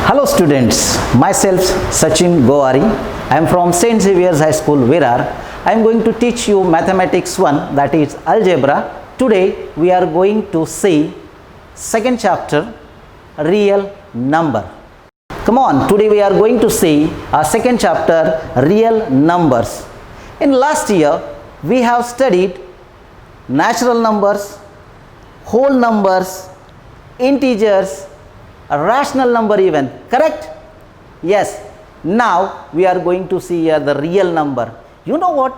Hello students, myself Sachin Goari. I am from St. Xavier's High School, Virar. I am going to teach you Mathematics 1, that is Algebra. Today we are going to see second chapter, Real Number. Come on, today we are going to see our second chapter, Real Numbers. In last year, we have studied natural numbers, whole numbers, integers, a rational number even, correct? Yes. Now we are going to see here the real number. You know what?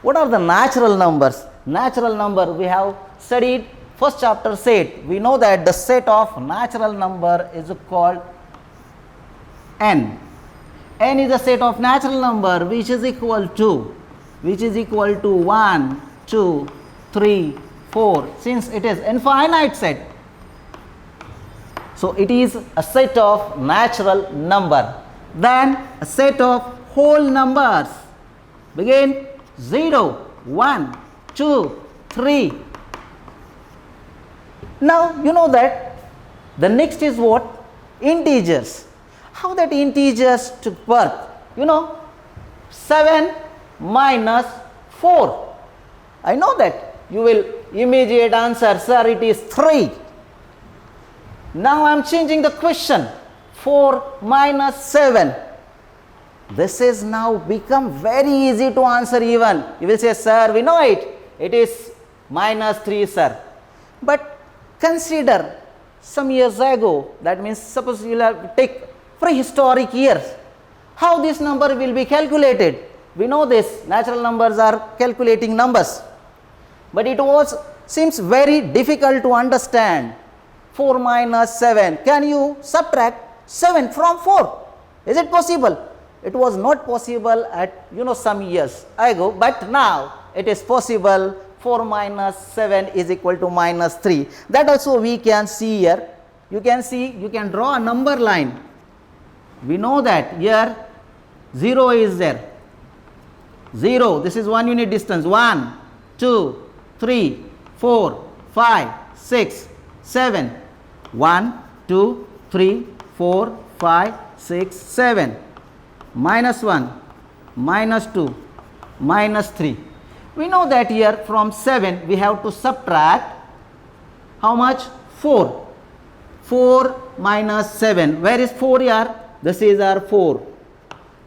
What are the natural numbers? Natural number we have studied first chapter set. We know that the set of natural number is called n. N is a set of natural number which is equal to 1, 2, 3, 4. Since it is infinite set, so it is a set of natural number. Then a set of whole numbers. Begin 0, 1, 2, 3. Now you know that the next is what? Integers. How that integers took birth? You know, 7 minus 4. I know that you will immediate answer, sir, it is 3. Now I am changing the question. 4 minus 7. This is now become very easy to answer even. You will say, sir, we know it. It is minus 3, sir. But consider some years ago, that means suppose you will have take prehistoric years. How this number will be calculated? We know this, natural numbers are calculating numbers. But it seems very difficult to understand. 4 minus 7. Can you subtract 7 from 4? Is it possible? It was not possible at some years ago, but now it is possible. 4 minus 7 is equal to minus 3. That also we can see here. You can draw a number line. We know that here 0 is there. 0, this is 1 unit distance. 1, 2, 3, 4, 5, 6, 7. 1, 2, 3, 4, 5, 6, 7. Minus 1, minus 2, minus 3. We know that here from 7 we have to subtract how much? 4. 4 minus 7. Where is 4 here? This is our 4.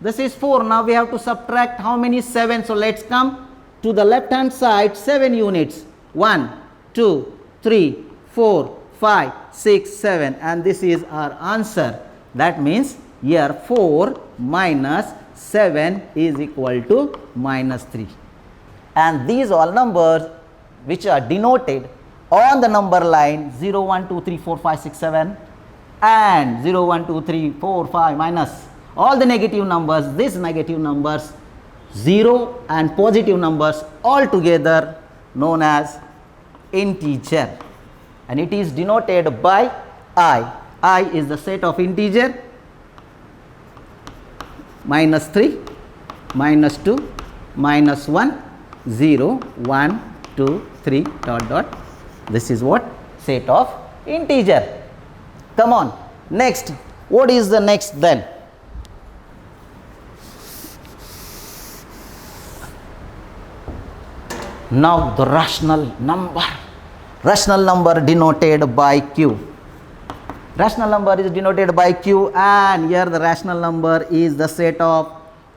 This is 4. Now we have to subtract how many? 7. So let's come to the left hand side. 7 units. 1, 2, 3, 4, 5, 6, 7, and this is our answer. That means here 4 minus 7 is equal to minus 3. And these all numbers which are denoted on the number line 0, 1, 2, 3, 4, 5, 6, 7 and 0, 1, 2, 3, 4, 5 minus all the negative numbers, these negative numbers, 0 and positive numbers all together known as integer. And it is denoted by I. I is the set of integer. Minus 3, minus 2, minus 1, 0, 1, 2, 3, dot, dot. This is what? Set of integer. Come on. Next. What is the next then? Now the rational number. Rational number denoted by Q. Rational number is denoted by Q, and here the rational number is the set of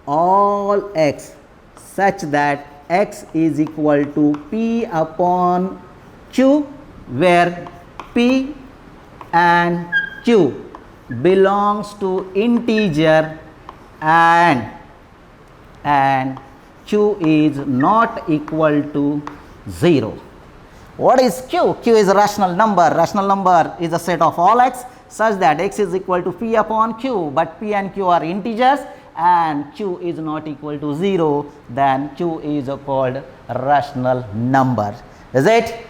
all x such that x is equal to P upon Q, where P and Q belongs to integer and Q is not equal to 0. What is Q? Q is a rational number. Rational number is a set of all x such that x is equal to P upon Q, but P and Q are integers and Q is not equal to 0, then Q is called rational number. Is it?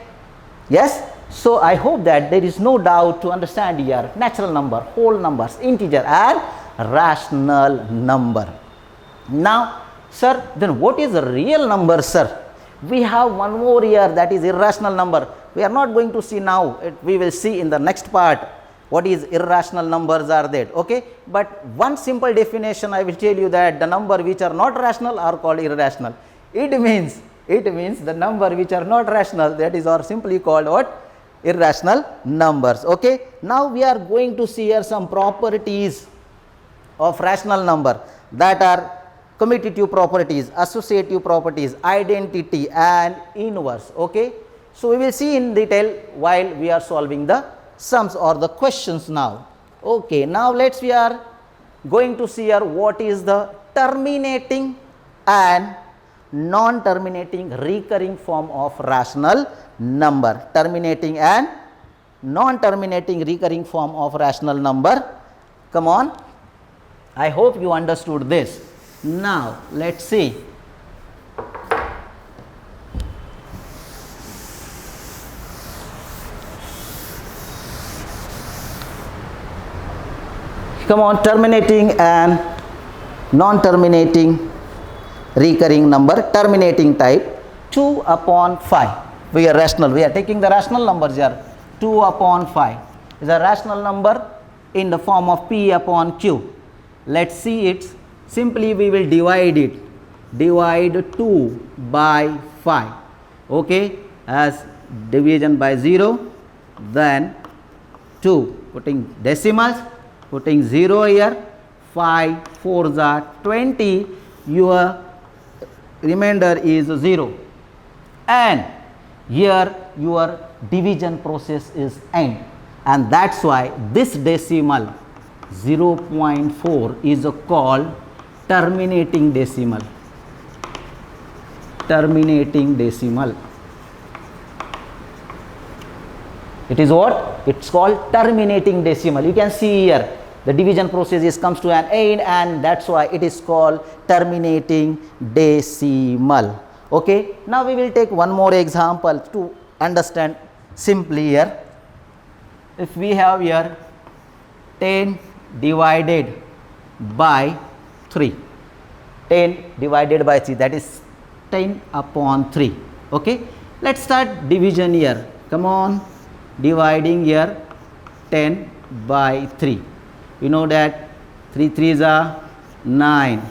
Yes? So I hope that there is no doubt to understand here natural number, whole numbers, integer and rational number. Now, sir, then what is a real number, sir? We have one more here, that is irrational number. We are not going to see now, we will see in the next part. what is irrational numbers are that, okay. But one simple definition I will tell you, that the number which are not rational are called irrational. It means the number which are not rational, that is are simply called what? Irrational numbers, okay. Now we are going to see here some properties of rational number, that are commutative properties, associative properties, identity and inverse, okay. So we will see in detail while we are solving the sums or the questions now, okay. Now we are going to see here what is the terminating and non-terminating recurring form of rational number. Terminating and non-terminating recurring form of rational number. Come on, I hope you understood this. Now let's see. Come on, terminating and non-terminating recurring number. Terminating type, 2 upon 5. We are rational, we are taking the rational numbers here. 2 upon 5 is a rational number in the form of P upon Q. Let's see it. Simply we will divide it. Divide 2 by 5. Okay, as division by 0. Then 2, putting decimals, putting 0 here. 5 4s are 20. Your remainder is 0. And here your division process is end. And that's why this decimal 0.4 is called terminating decimal. Terminating decimal. It is what? It's called terminating decimal. You can see here the division process comes to an end, and that's why it is called terminating decimal. Okay. Now we will take one more example to understand simply here. If we have here 10 divided by 3. 10 divided by 3, that is 10 upon 3. Okay. Let's start division here. Come on, dividing here 10 by 3. You know that 3 3s are 9.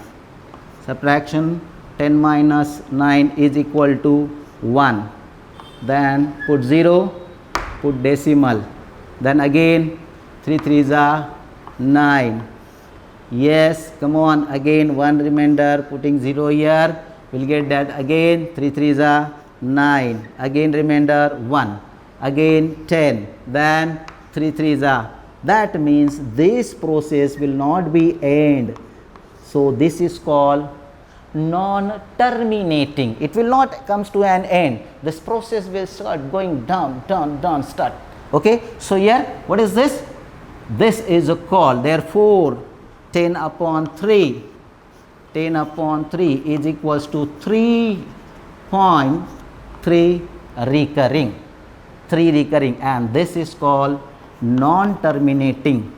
Subtraction 10 minus 9 is equal to 1. Then put 0, put decimal. Then again 3 3s are 9. Yes, come on, again 1 remainder, putting 0 here. We'll get that again 3 3s are 9. Again remainder 1. Again 10. Then 3 3s are. That means this process will not be end. So this is called non-terminating. It will not comes to an end. This process will start going down, down, down, start. Okay. So here, what is this? This is a call. Therefore, 10 upon 3. 10 upon 3 is equals to 3.3 recurring. 3 recurring, and this is called non-terminating.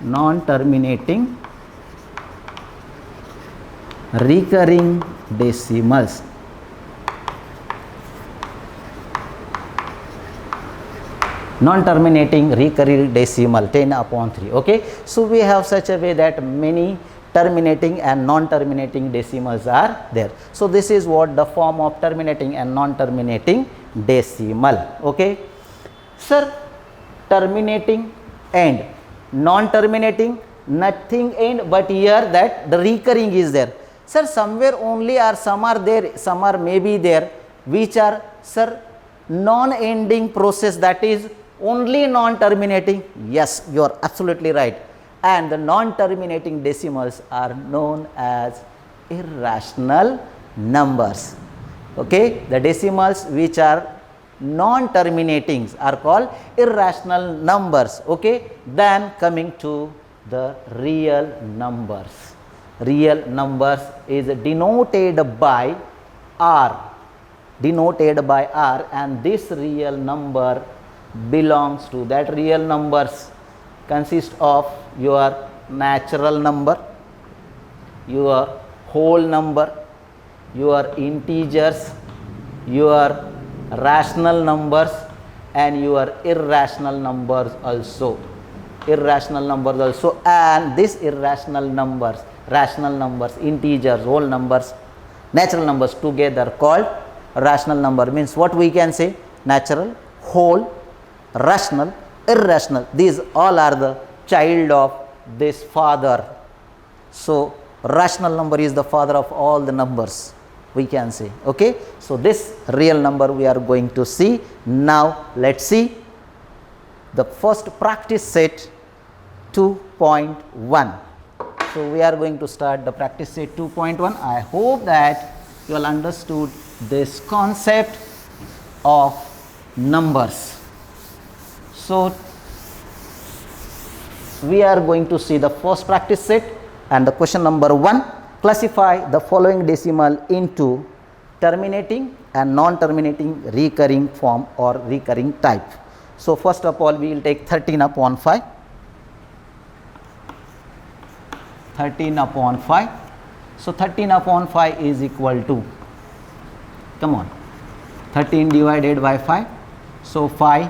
Non-terminating recurring decimals. Non-terminating recurring decimal 10 upon 3. Okay. So we have such a way that many terminating and non-terminating decimals are there. So this is what the form of terminating and non-terminating decimal. Okay. Sir, terminating and non-terminating, nothing end, but here that the recurring is there. Sir, somewhere only or some are there, some are maybe there, which are, sir, non-ending process, that is only non-terminating. Yes, you are absolutely right. And the non-terminating decimals are known as irrational numbers. Okay, the decimals which are non-terminating are called irrational numbers. Okay, then coming to the real numbers. Real numbers is denoted by R. Denoted by R, and this real number belongs to, that real numbers consist of your natural number, your whole number, your integers, your rational numbers, and your irrational numbers also. Irrational numbers also, and these irrational numbers, rational numbers, integers, whole numbers, natural numbers together called rational number. Means what we can say? Natural, whole, rational, irrational. These all are the child of this father. So rational number is the father of all the numbers, we can say. Okay, so this real number we are going to see. Now let's see the first practice set 2.1. So we are going to start the practice set 2.1. I hope that you all understood this concept of numbers. So we are going to see the first practice set, and the question number 1: classify the following decimal into terminating and non-terminating recurring form or recurring type. So first of all, we will take 13 upon 5. 13 upon 5. So 13 upon 5 is equal to, come on, 13 divided by 5. So 5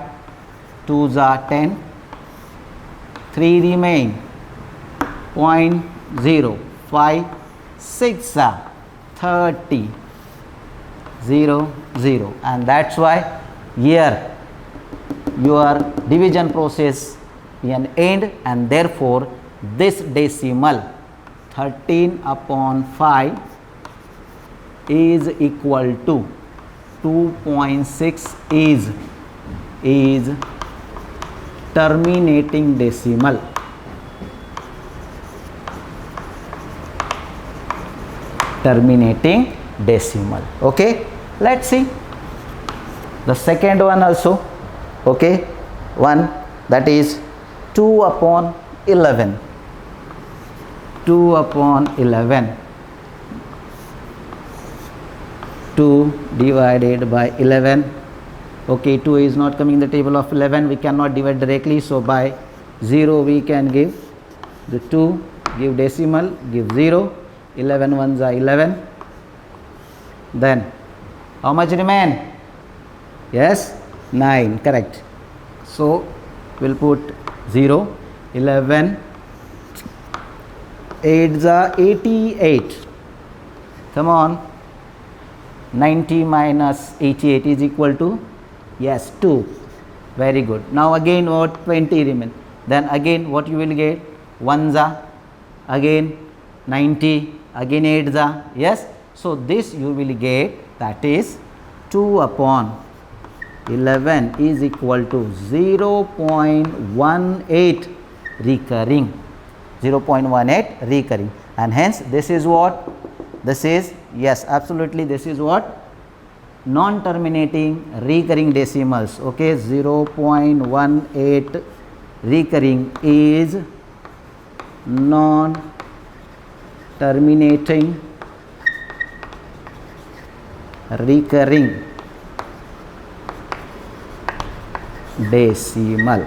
2s are 10, 3 remain, 0.0, 5 6 are 30, 0 0, and that's why here your division process an end, and therefore this decimal 13 upon 5 is equal to 2.6 is terminating decimal. Terminating decimal. Okay, let's see the second one also. Okay, one, that is 2 upon 11. 2 upon 11. 2 divided by 11. Okay, 2 is not coming in the table of 11. We cannot divide directly. So by 0 we can give the 2, give decimal, give 0. 11 ones are 11. Then how much remain? Yes, 9. Correct. So we'll put 0. 11 8s are 88. Come on, 90 minus 88 is equal to, yes, 2. Very good. Now again what? 20 remain. Then again what you will get? 1s are again 90, again 8s are, yes. So this you will get, that is 2 upon 11 is equal to 0.18 recurring. 0.18 recurring, and hence this is what? This is, yes, absolutely, this is what? Non-terminating recurring decimals. Okay, 0.18 recurring is non-terminating recurring decimal.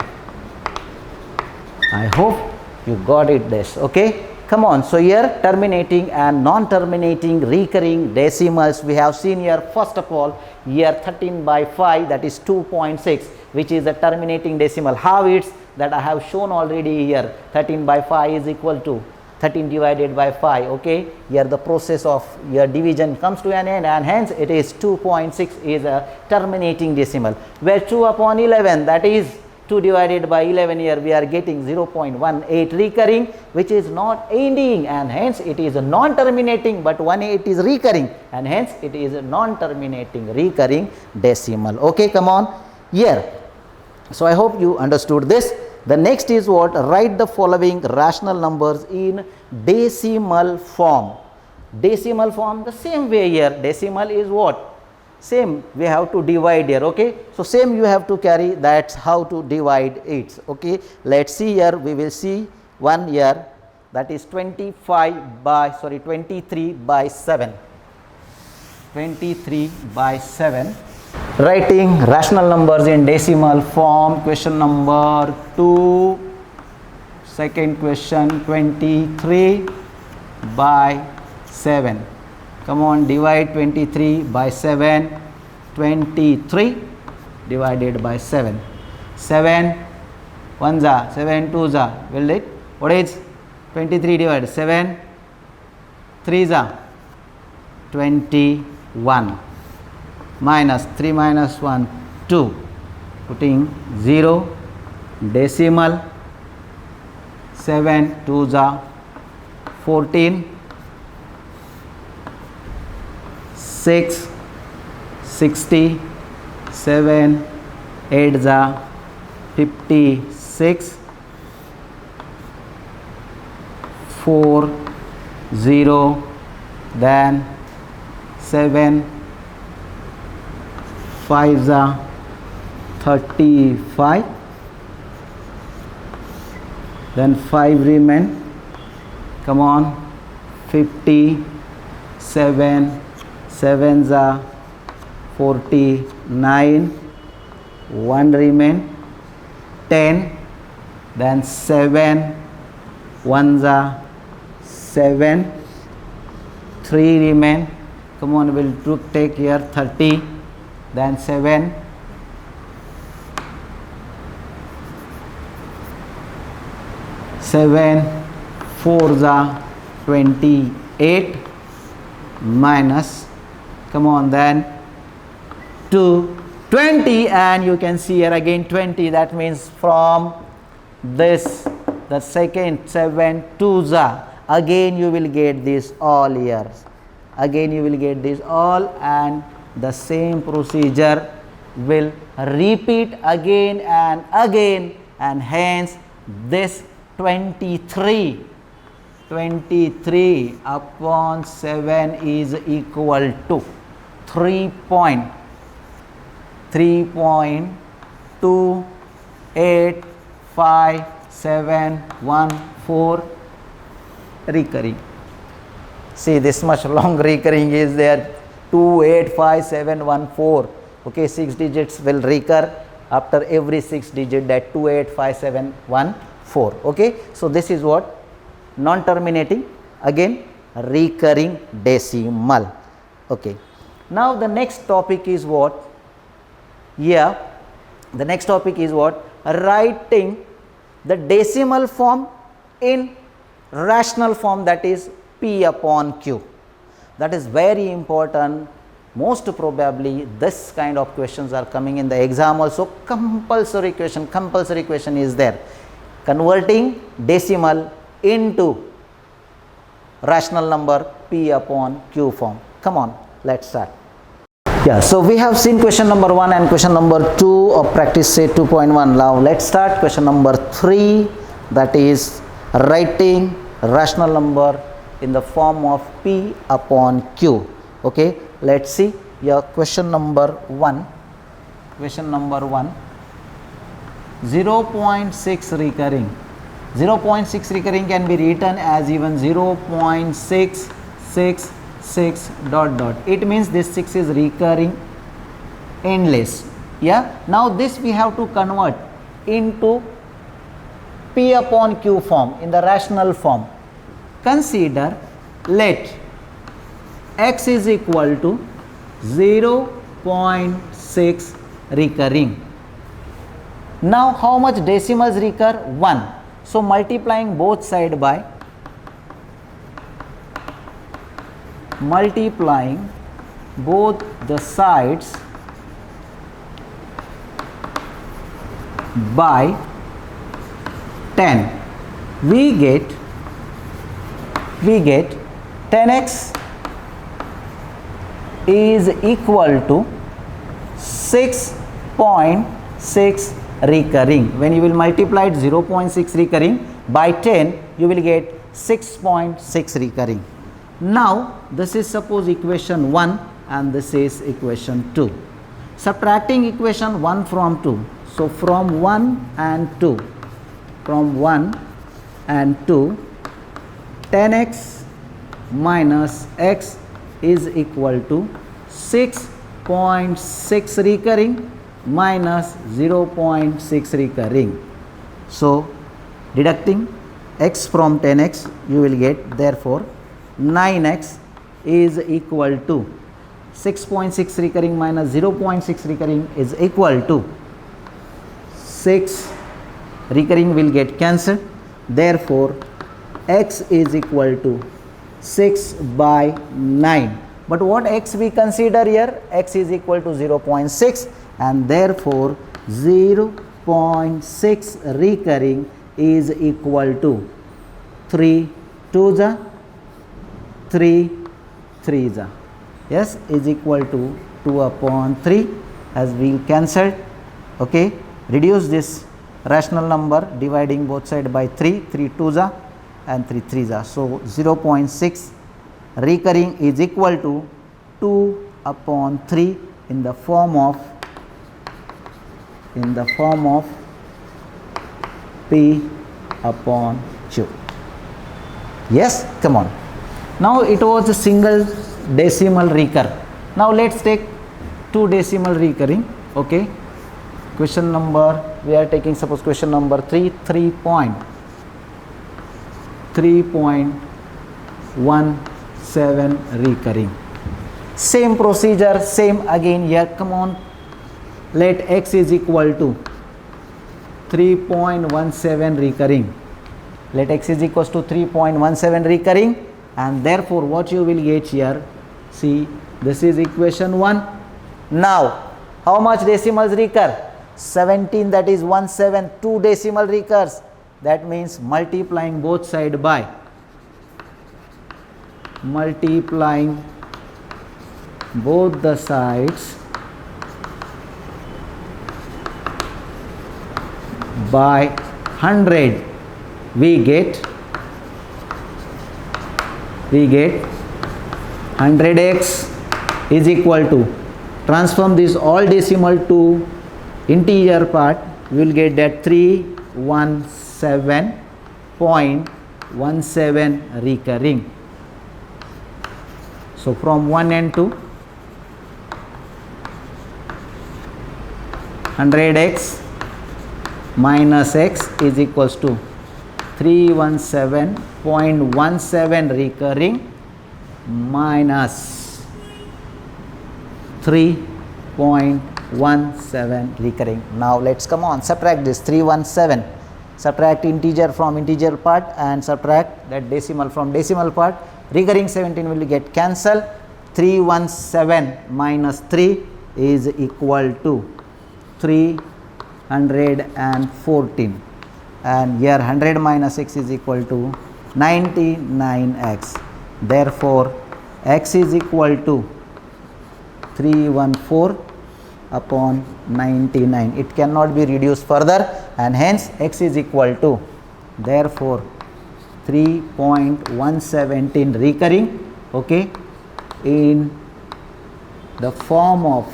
I hope you got it this. Okay, come on. So here terminating and non-terminating recurring decimals we have seen here. First of all, here 13 by 5, that is 2.6, which is a terminating decimal. How it's that I have shown already here. 13 by 5 is equal to 13 divided by 5. Okay, here the process of your division comes to an end, and hence it is 2.6 is a terminating decimal. Where 2 upon 11, that is 2 divided by 11, here we are getting 0.18 recurring, which is not ending, and hence it is a non-terminating, but 18 is recurring, and hence it is a non-terminating recurring decimal. Okay, come on here. So I hope you understood this. The next is what? Write the following rational numbers in decimal form. Decimal form, the same way here. Decimal is what? Same, we have to divide here. Okay, so same you have to carry, that's how to divide it. Okay, let's see here. We will see one here, that is 23 by 7. 23 by 7. Writing rational numbers in decimal form. Question number 2. Second question, 23 by 7. Come on, divide 23 by 7. 23 divided by 7. 7 1s are 7 2s are, will it? What is 23 divided 7 3s are 21 minus 3 minus 1 2, putting 0, decimal 7 2s are 14, 6 60, 7 8s are 56, 4 0, then 7 5s are 35, then 5 remain, come on, 50, 7 7s are 49, 1 remain, 10, then 7 1s are 7, 3 remain, come on, we'll take here 30, then 7 7 4s are 28 minus, come on, then 2 20, and you can see here again 20, that means from this the second 7 2s are, again you will get this all years, again you will get this all, and the same procedure will repeat again and again, and hence this 23 upon 7 is equal to 3.28571 recurring. See, this much long recurring is there, 285714. Okay, 6 digits will recur after every 6 digit, that 285714. Okay, so this is what non-terminating, again recurring decimal. Okay, now the next topic is what? Yeah, the next topic is what? Writing the decimal form in rational form, that is P upon Q. That is very important. Most probably this kind of questions are coming in the exam also. Compulsory question is there, converting decimal into rational number P upon Q form. Come on, let's start. Yeah, so we have seen question number 1 and question number 2 of practice set 2.1. Now let's start question number 3, that is writing rational number in the form of P upon Q. Okay, let's see your question number 1. 0.6 recurring. 0.6 recurring can be written as even 0.666 dot dot. It means this 6 is recurring endless. Yeah, now this we have to convert into P upon Q form in the rational form. Consider, let x is equal to 0.6 recurring. Now how much decimals recur? 1. So multiplying both sides by both the sides by 10, we get 10x is equal to 6.6 recurring. When you will multiply it 0.6 recurring by 10, you will get 6.6 recurring. Now this is suppose equation 1 and this is equation 2. Subtracting equation 1 from 2. So from 1 and 2, 10x minus x is equal to 6.6 recurring minus 0.6 recurring. So deducting x from 10x, you will get, therefore 9x is equal to 6.6 recurring minus 0.6 recurring is equal to 6 recurring will get cancelled. Therefore, x is equal to 6 by 9. But what x we consider here? X is equal to 0.6, and therefore 0.6 recurring is equal to 3 2 the 3 3 the, yes, is equal to 2 upon 3, as we cancelled. Okay, reduce this rational number dividing both sides by 3 3 2 the and 3 3 the. So 0.6 recurring is equal to 2 upon 3 in the form of P upon Q. Yes, come on. Now it was a single decimal recur. Now let's take two decimal recurring. Okay, question number, we are taking suppose question number 3, 3.17 recurring. Same procedure, same again here. Come on, let x is equal to 3.17 recurring. Let x is equal to 3.17 recurring, and therefore what you will get here, see, this is equation 1. Now how much decimals recur? 17, that is 17, 2 decimal recurs. That means multiplying both sides by both the sides by 100, we get 100x is equal to, transform this all decimal to integer part, we will get that 317.17 recurring. So from 1 and 2, 100x minus x is equals to 317.17 recurring minus 3.17 recurring. Now let's come on, subtract this 317, subtract integer from integer part and subtract that decimal from decimal part. Recurring 17 will get cancelled. 317 minus 3 is equal to 314, and here 100 minus x is equal to 99x. Therefore x is equal to 314 upon 99. It cannot be reduced further, and hence x is equal to, therefore 3.117 recurring, okay, in the form of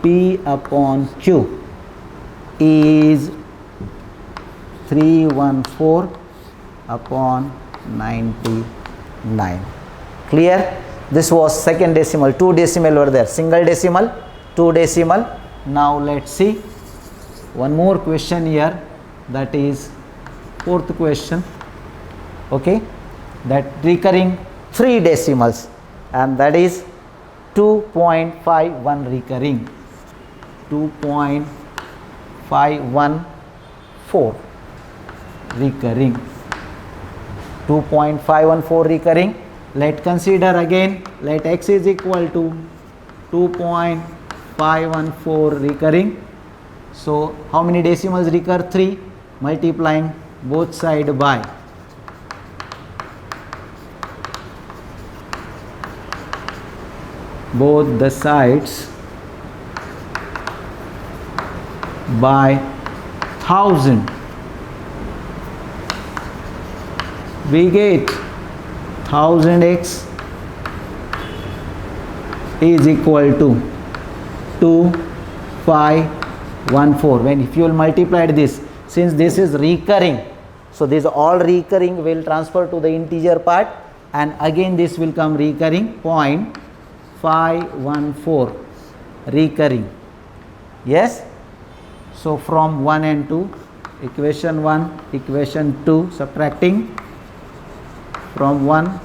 P upon Q is 314 upon 99. Clear? This was second decimal. 2 decimal were there, single decimal, 2 decimal. Now let's see one more question here, that is fourth question. Okay, that recurring 3 decimals, and that is 2.51 recurring, 2.514 recurring, 2.514 recurring. Let consider again, let x is equal to 2.514 recurring. So how many decimals recur? 3, multiplying both sides by both the sides by 1000, we get 1000x is equal to 2514. When if you will multiply this, since this is recurring, so this all recurring will transfer to the integer part, and again this will come recurring 0.514 recurring. Yes, so from 1 and 2, equation 1, equation 2, subtracting from 1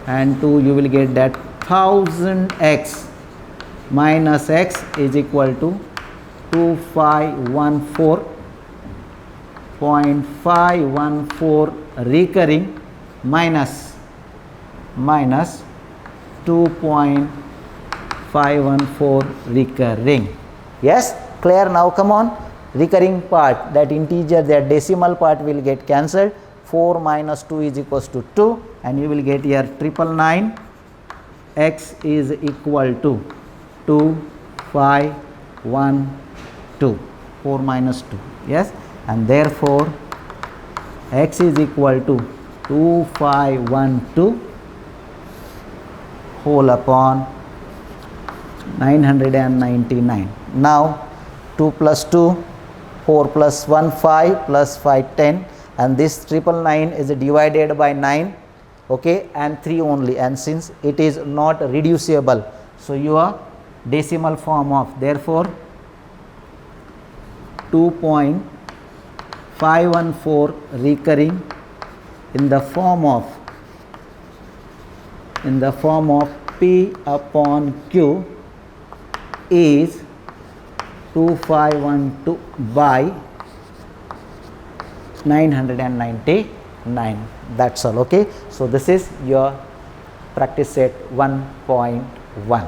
and 2, you will get that 1000x minus x is equal to 2514.514 recurring minus 2.514 recurring. Yes, clear now? Come on, recurring part, that integer, that decimal part will get cancelled. 4 minus 2 is equals to 2, and you will get here 999, x is equal to 2512, 4 minus 2. Yes, and therefore x is equal to 2512 whole upon 999. Now 2 plus 2, 4 plus 1, 5 plus 5, 10, and this 999 is divided by 9, okay, and 3 only, and since it is not reducible, so your decimal form of, therefore 2.514 recurring in the form of P upon Q is 2512 by 999. That's all. Okay, so this is your practice set 1.1.